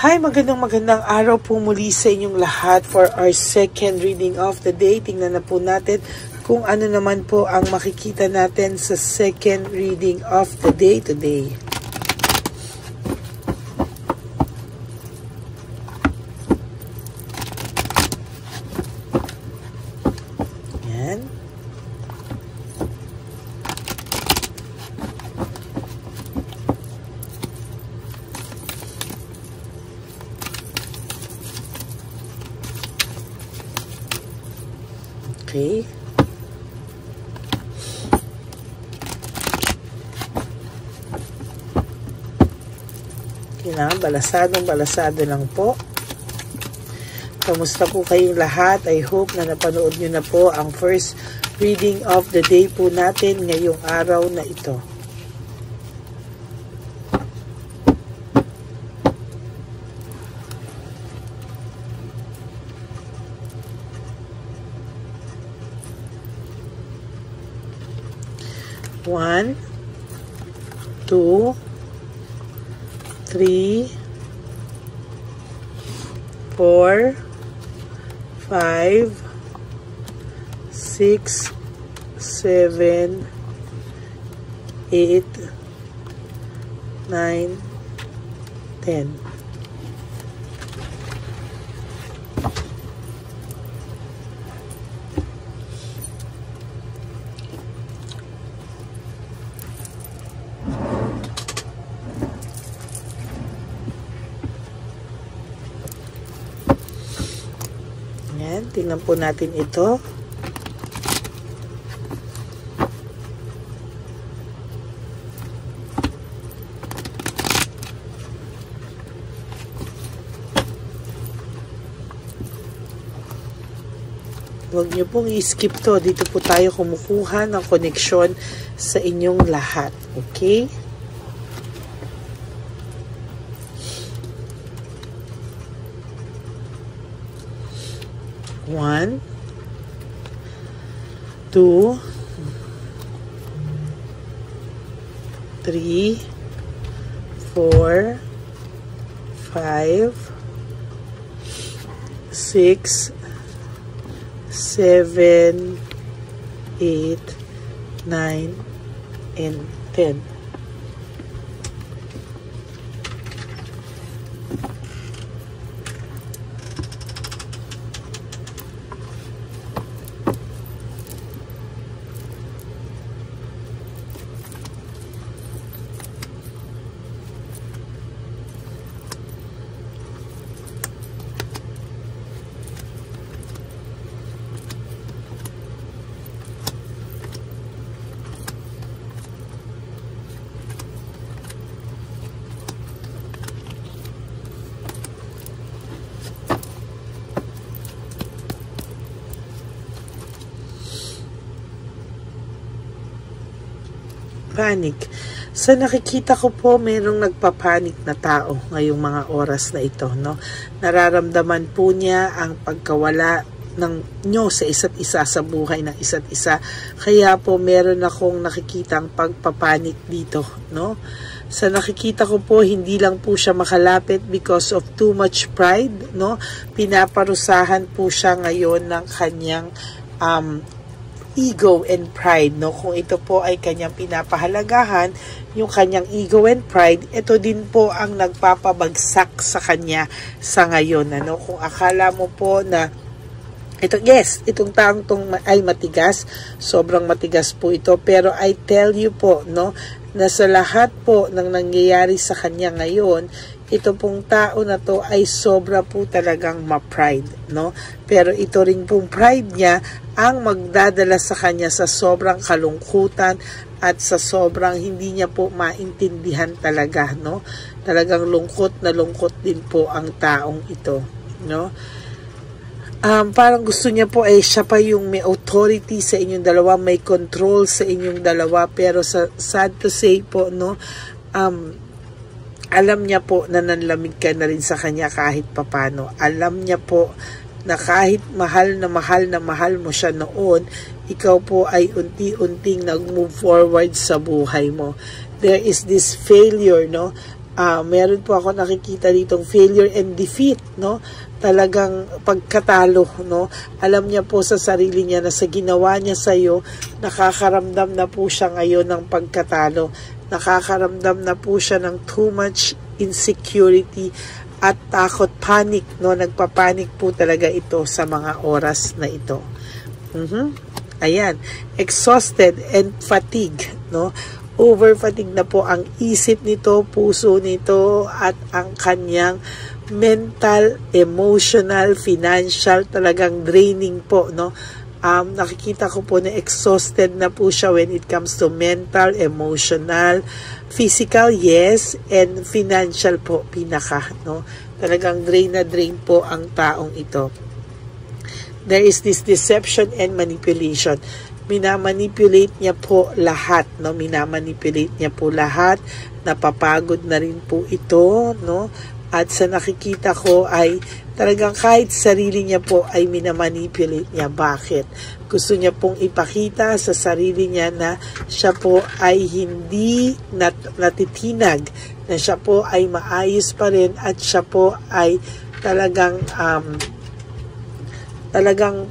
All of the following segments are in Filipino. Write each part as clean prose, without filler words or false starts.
Hi, magandang araw po muli sa inyong lahat for our second reading of the day. Tingnan na po natin kung ano naman po ang makikita natin sa second reading of the day today. Yan. Okay. Kailangan balasado lang po. Kamusta po kayong lahat? I hope na napanood nyo na po ang first reading of the day po natin ngayong araw na ito. One, 2, 3, 4, 5, 6, 7, 8, 9, 10. Yan, tingnan po natin ito. Huwag niyo pong i-skip to. Dito po tayo kumukuha ng koneksyon sa inyong lahat. Okay? One, 2, 3, 4, 5, 6, 7, 8, 9, and 10. Panic. Sa nakikita ko po, mayroong nagpapanik na tao ngayong mga oras na ito, no? Nararamdaman po niya ang pagkawala ng nyo sa isa't isa, sa buhay ng isa't isa. Kaya po meron akong nakikitang pagpapanik dito, no? Sa nakikita ko po, hindi lang po siya makalapit because of too much pride, no? Pinaparusahan po siya ngayon ng kanyang ego and pride, no? Kung ito po ay kanyang pinapahalagahan, yung kanyang ego and pride, ito din po ang nagpapabagsak sa kanya sa ngayon, ano? Kung akala mo po na itong taong ay matigas, sobrang matigas po ito, pero I tell you po, no, na sa lahat po ng nangyayari sa kanya ngayon, ito pong tao na to ay sobra po talagang ma-pride, no? Pero ito rin pong pride niya ang magdadala sa kanya sa sobrang kalungkutan at sa sobrang hindi niya po maintindihan talaga, no? Talagang lungkot na lungkot din po ang taong ito, no? Parang gusto niya po ay siya pa yung may authority sa inyong dalawa, may control sa inyong dalawa, pero sad to say po, no, alam niya po na nanlamig ka na rin sa kanya kahit papano. Alam niya po na kahit mahal mo siya noon, ikaw po ay unti-unting nag-move forward sa buhay mo. There is this failure, no? Meron po ako nakikita ditong failure and defeat, no? Talagang pagkatalo, no? Alam niya po sa sarili niya na sa ginawa niya sa iyo, nakakaramdam na po siya ngayon ng pagkatalo. Nakakaramdam na po siya ng too much insecurity at takot, panic, no? Nagpapanik po talaga ito sa mga oras na ito. Ayan, exhausted and fatigue, no? Over-fatigue na po ang isip nito, puso nito, at ang kanyang mental, emotional, financial, talagang draining po, no? Nakikita ko po na exhausted na po siya when it comes to mental, emotional, physical, yes, and financial po, pinaka, no? Talagang drain na drain po ang taong ito. There is this deception and manipulation. Minamanipulate niya po lahat, no? Minamanipulate niya po lahat. Napapagod na rin po ito, no? At sa nakikita ko ay talagang kahit sarili niya po ay minamanipulate niya. Bakit? Gusto niya pong ipakita sa sarili niya na siya po ay hindi natitinag, na siya po ay maayos pa rin, at siya po ay talagang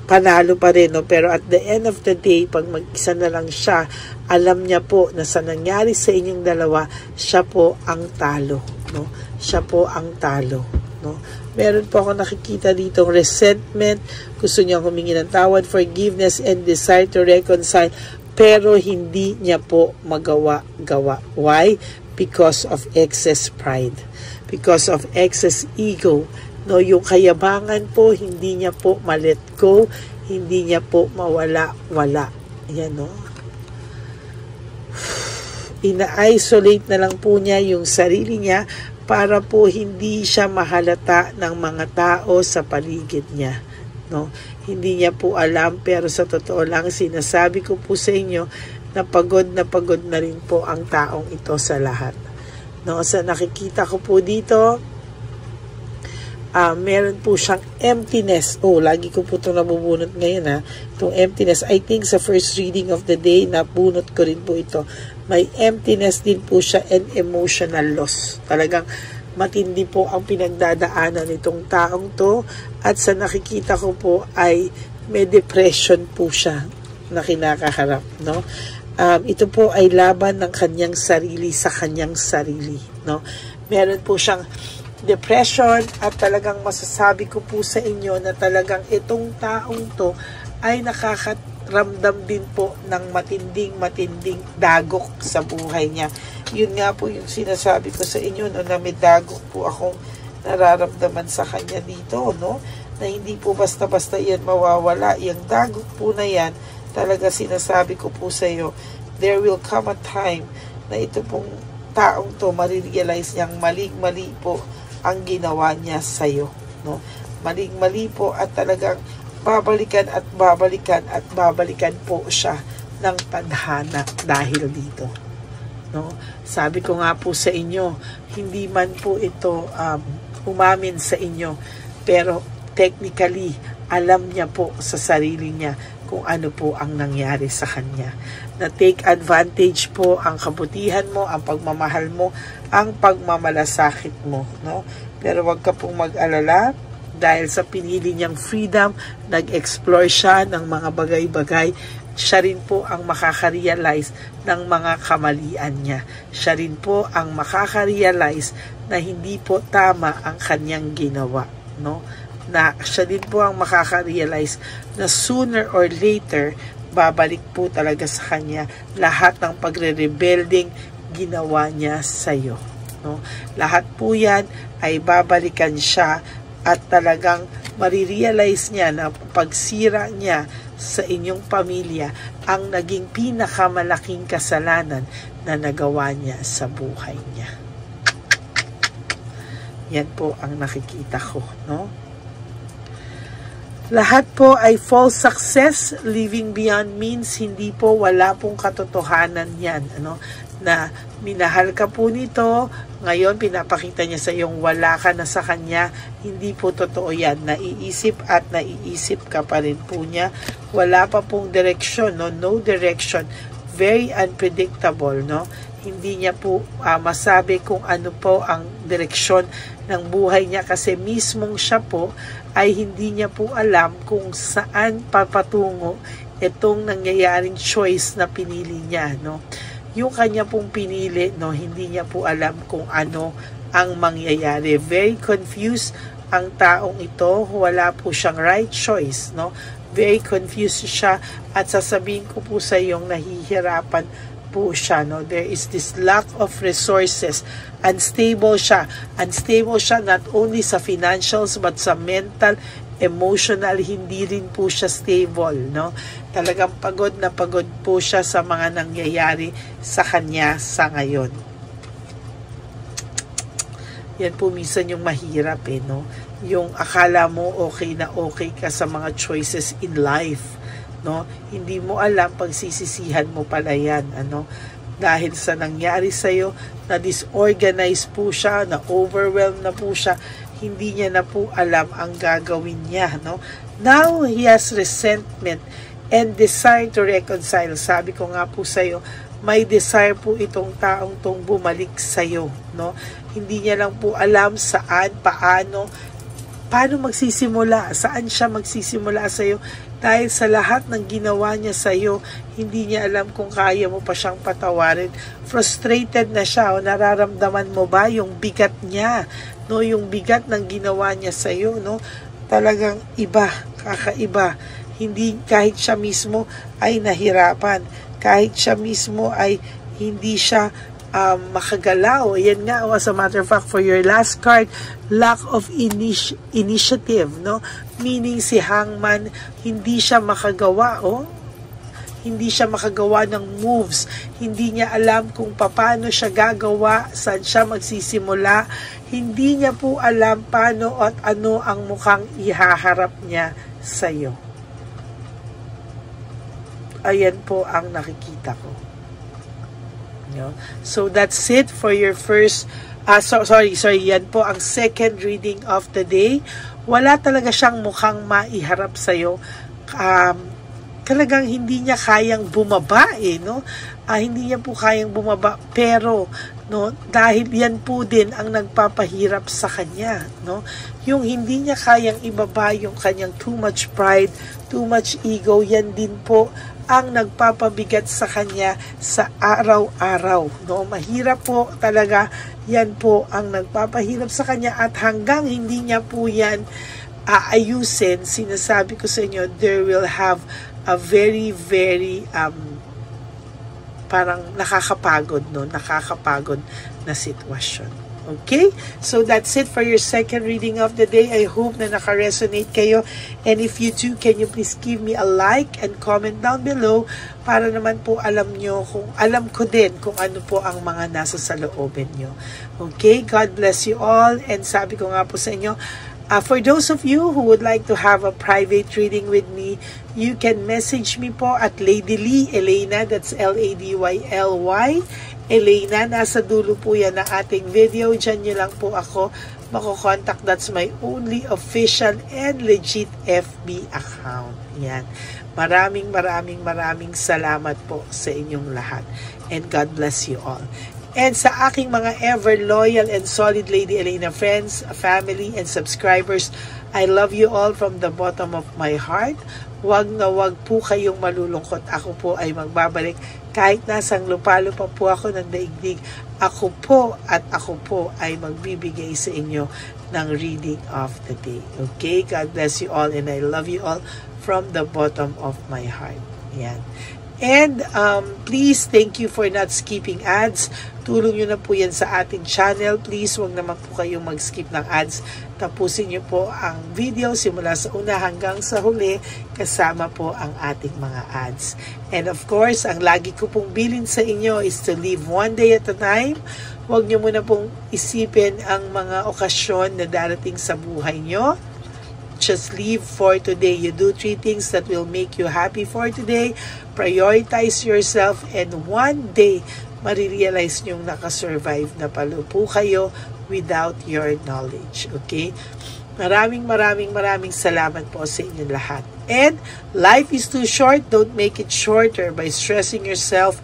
panalo pa rin, no? Pero at the end of the day, pag mag-isa na lang siya, alam niya po na sa nangyari sa inyong dalawa, siya po ang talo, no? Siya po ang talo, no? Meron po ako nakikita dito resentment, gusto niya humingi ng tawad, forgiveness, and desire to reconcile, pero hindi niya po magawa. Why? Because of excess pride, because of excess ego, no? Yung kayabangan po, hindi niya po ma-let go, hindi niya po mawala-wala. Ayan, no? Ina-isolate na lang po niya yung sarili niya para po hindi siya mahalata ng mga tao sa paligid niya, no? Hindi niya po alam, pero sa totoo lang, sinasabi ko po sa inyo na pagod na rin po ang taong ito sa lahat, no? Sa nakikita ko po dito, meron po siyang emptiness. Lagi ko po itong nabubunot ngayon, ha. Itong emptiness. I think sa first reading of the day, nabunot ko rin po ito. May emptiness din po siya and emotional loss. Talagang matindi po ang pinagdadaanan nitong taong to. At sa nakikita ko po ay may depression po siya na kinakaharap, no? Ito po ay laban ng kanyang sarili sa kanyang sarili, no? Meron po siyang depression, at talagang masasabi ko po sa inyo na talagang itong taong to ay nakakaramdam din po ng matinding dagok sa buhay niya. Yun nga po yung sinasabi ko sa inyo, no, na may dagok po akong nararamdaman sa kanya dito, no? Na hindi po basta-basta yan mawawala. Yung dagok po na yan, talaga sinasabi ko po sa iyo, there will come a time na ito pong taong to marirealize niyang maling-mali po ang ginawa niya sa iyo, no? Maling-mali po, at talagang babalikan po siya ng tadhana dahil dito, no? Sabi ko nga po sa inyo, hindi man po ito umamin sa inyo, pero technically alam niya po sa sarili niya kung ano po ang nangyari sa kanya. Na take advantage po ang kabutihan mo, ang pagmamahal mo, ang pagmamalasakit mo, no? Pero wag ka pong mag-alala, dahil sa pinili niyang freedom, nag-explore siya ng mga bagay-bagay. Siya rin po ang makaka-realize ng mga kamalian niya. Siya rin po ang makaka-realize na hindi po tama ang kanyang ginawa, no? Na siya din po ang makaka-realize na sooner or later, babalik po talaga sa kanya lahat ng pagre-rebelding ginawa niya sa iyo, no? Lahat po yan ay babalikan siya, at talagang marirealize niya na pagsira niya sa inyong pamilya ang naging pinakamalaking kasalanan na nagawa niya sa buhay niya. Yan po ang nakikita ko, no? Lahat po ay false success, living beyond means. Hindi po, wala pong katotohanan yan, ano? Na minahal ka po nito, ngayon pinapakita niya sa iyong wala ka na sa kanya. Hindi po totoo yan. Naiisip at naiisip ka pa rin po niya. Wala pa pong direksyon, no? No direction. Very unpredictable, no? hindi niya po masabi kung ano po ang direksyon ng buhay niya kasi mismong siya po ay hindi niya po alam kung saan papatungo itong nangyayaring choice na pinili niya, no? Yung kanya pong pinili, no, hindi niya po alam kung ano ang mangyayari. Very confused ang taong ito, wala po siyang right choice, no? Very confused siya at sasabihin ko po sa iyong nahihirapan po siya, no? There is this lack of resources. Unstable siya not only sa financials but sa mental, emotional, hindi rin po siya stable, no? Talagang pagod na pagod po siya sa mga nangyayari sa kanya sa ngayon. Yan po minsan yung mahirap, no? Yung akala mo okay na okay ka sa mga choices in life, no? Hindi mo alam, pagsisisihan mo pala yan, ano? Dahil sa nangyari sa'yo, na disorganized po siya, na overwhelmed na po siya, hindi niya na po alam ang gagawin niya, no? Now, he has resentment and desire to reconcile. Sabi ko nga po sa'yo, may desire po itong taong tong bumalik sa'yo, no? Hindi niya lang po alam saan, paano magsisimula, saan siya magsisimula sa'yo. Dahil sa lahat ng ginawa niya sa'yo, hindi niya alam kung kaya mo pa siyang patawarin. Frustrated na siya, o nararamdaman mo ba yung bigat niya, no? Yung bigat ng ginawa niya sa'yo, no? Talagang iba, kakaiba. Hindi, kahit siya mismo ay nahirapan, kahit siya mismo ay hindi siya makagalaw. Yan nga, as a matter of fact, for your last card, lack of initiative, no? Meaning si Hangman, hindi siya makagawa, hindi siya makagawa ng moves, hindi niya alam kung paano siya gagawa, saan siya magsisimula, hindi niya po alam paano at ano ang mukhang ihaharap niya sa'yo. Ayan po ang nakikita ko. No? So that's it for your first sorry, yan po ang second reading of the day. Wala talaga siyang mukhang maiharap sa'yo. Talagang hindi niya kayang bumaba, no? Hindi niya po kayang bumaba, pero no, dahil yan po din ang nagpapahirap sa kanya, no? Yung hindi niya kayang ibaba yung kanyang too much pride, too much ego, yan din po ang nagpapabigat sa kanya sa araw-araw, no? Mahirap po talaga, yan po ang nagpapahirap sa kanya at hanggang hindi niya po yan aayusin, sinasabi ko sa inyo, there will have a very, very parang nakakapagod, no? Nakakapagod na sitwasyon. Okay? So that's it for your second reading of the day. I hope na naka-resonate kayo. And if you do, can you please give me a like and comment down below para naman po alam ko din kung ano po ang mga nasa sa loobin nyo. Okay? God bless you all. And sabi ko nga po sa inyo, for those of you who would like to have a private reading with me, you can message me po at Lady Lee Elena, that's Ladyly. Elena, nasa dulo po yan na ating video. Diyan nyo lang po ako mako-contact. That's my only official and legit FB account. Yan. Maraming salamat po sa inyong lahat. And God bless you all. And sa aking mga ever loyal and solid Lady Elena friends, family, and subscribers, I love you all from the bottom of my heart. Wag na wag po kayong malulungkot. Ako po ay magbabalik. Kahit nasang lupa-lupa po ako ng daigdig, ako po ay magbibigay sa inyo ng reading of the day. Okay? God bless you all and I love you all from the bottom of my heart. Yan. And please, thank you for not skipping ads. Tulong nyo na po yan sa ating channel. Please, wag naman po kayong mag-skip ng ads. Tapusin nyo po ang video simula sa una hanggang sa huli kasama po ang ating mga ads. And of course, ang lagi ko pong bilin sa inyo is to live one day at a time. Wag nyo muna pong isipin ang mga okasyon na darating sa buhay nyo. Just live for today. You do 3 things that will make you happy for today. Prioritize yourself and one day, marirealize nyong nakasurvive na palo po kayo without your knowledge. Okay? Maraming salamat po sa inyong lahat. And life is too short. Don't make it shorter by stressing yourself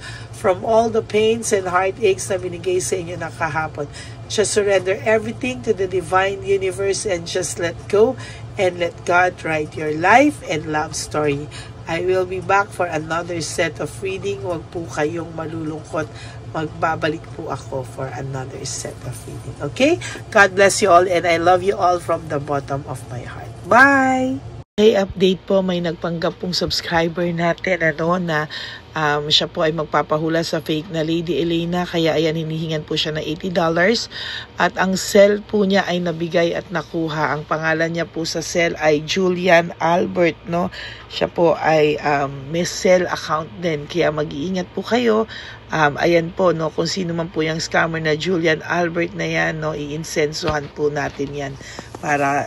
from all the pains and heartaches na binigay sa inyo ng kahapon. Just surrender everything to the divine universe and just let go and let God write your life and love story. I will be back for another set of reading. Huwag po kayong malulungkot. Magbabalik po ako for another set of reading. Okay? God bless you all and I love you all from the bottom of my heart. Bye! Okay, update po, may nagpanggap pong subscriber natin na siya po ay magpapahula sa fake na Lady Elena, kaya ayan, hinihingan po siya na $80 at ang cell po niya ay nabigay at nakuha. Ang pangalan niya po sa cell ay Julian Albert, no? Siya po ay may cell account din, kaya mag-iingat po kayo. Ayan po, no, kung sino man po yung scammer na Julian Albert na yan, no, iinsensuhan po natin yan para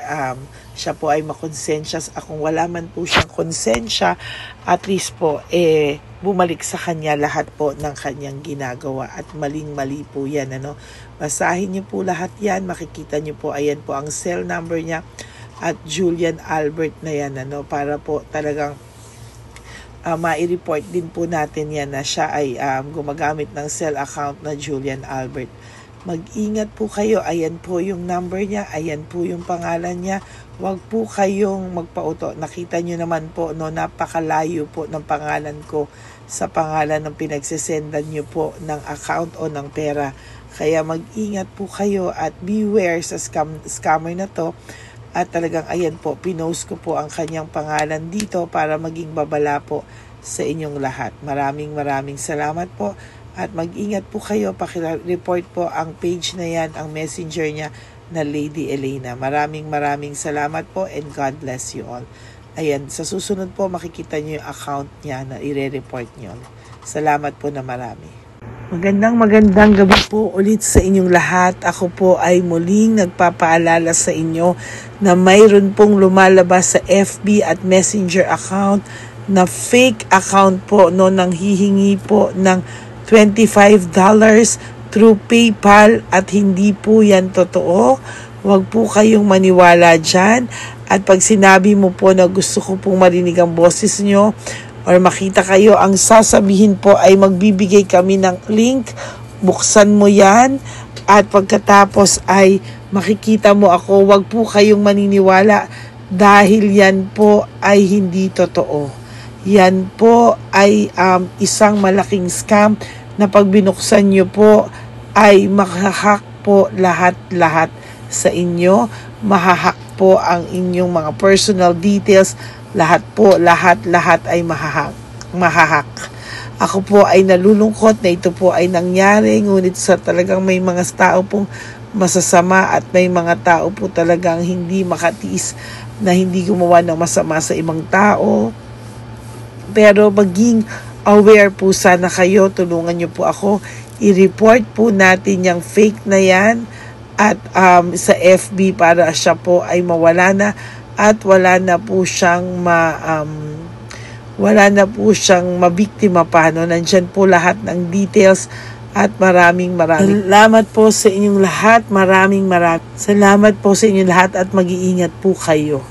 siya po ay makonsensya. Kung wala man po siyang konsensya, at least po, bumalik sa kanya lahat po ng kanyang ginagawa at maling-mali po yan, ano. Basahin niyo po lahat yan, makikita niyo po, ayan po ang cell number niya at Julian Albert na yan, ano, para po talagang ma-report din po natin yan na siya ay gumagamit ng cell account na Julian Albert. Mag-ingat po kayo, ayan po yung number niya, ayan po yung pangalan niya. Huwag po kayong magpauto. Nakita nyo naman po, no, napakalayo po ng pangalan ko sa pangalan ng pinagsesendan nyo po ng account o ng pera. Kaya mag-ingat po kayo at beware sa scammer na to. At talagang ayan po, pinost ko po ang kanyang pangalan dito para maging babala po sa inyong lahat. Maraming salamat po. At mag-ingat po kayo, pakireport po ang page na yan, ang messenger niya na Lady Elena. Maraming salamat po and God bless you all. Ayan, sa susunod po makikita niyo yung account niya na ire-report niyo. Salamat po na marami. Magandang gabi po ulit sa inyong lahat. Ako po ay muling nagpapaalala sa inyo na mayroon pong lumalabas sa FB at Messenger account na fake account po, no, nang hihingi po ng $25 through PayPal at hindi po yan totoo. Huwag po kayong maniwala dyan. At pag sinabi mo po na gusto ko pong marinig ang boses nyo or makita kayo, ang sasabihin po ay magbibigay kami ng link. Buksan mo yan at pagkatapos ay makikita mo ako. Huwag po kayong maniniwala dahil yan po ay hindi totoo. Yan po ay isang malaking scam na pag binuksan nyo po ay mahahack po lahat sa inyo. Mahahack po ang inyong mga personal details. Lahat ay mahahack. Ako po ay nalulungkot na ito po ay nangyari. Ngunit sa talagang may mga tao pong masasama at may mga tao po talagang hindi makatiis na hindi gumawa ng masama sa ibang tao. Pero maging aware po sana kayo, tulungan nyo po ako, i-report po natin yung fake na yan at sa FB para siya po ay mawala na at wala na po siyang mabiktima pa, no? Nandyan po lahat ng details at maraming salamat po sa inyong lahat, maraming salamat po sa inyong lahat at mag-iingat po kayo.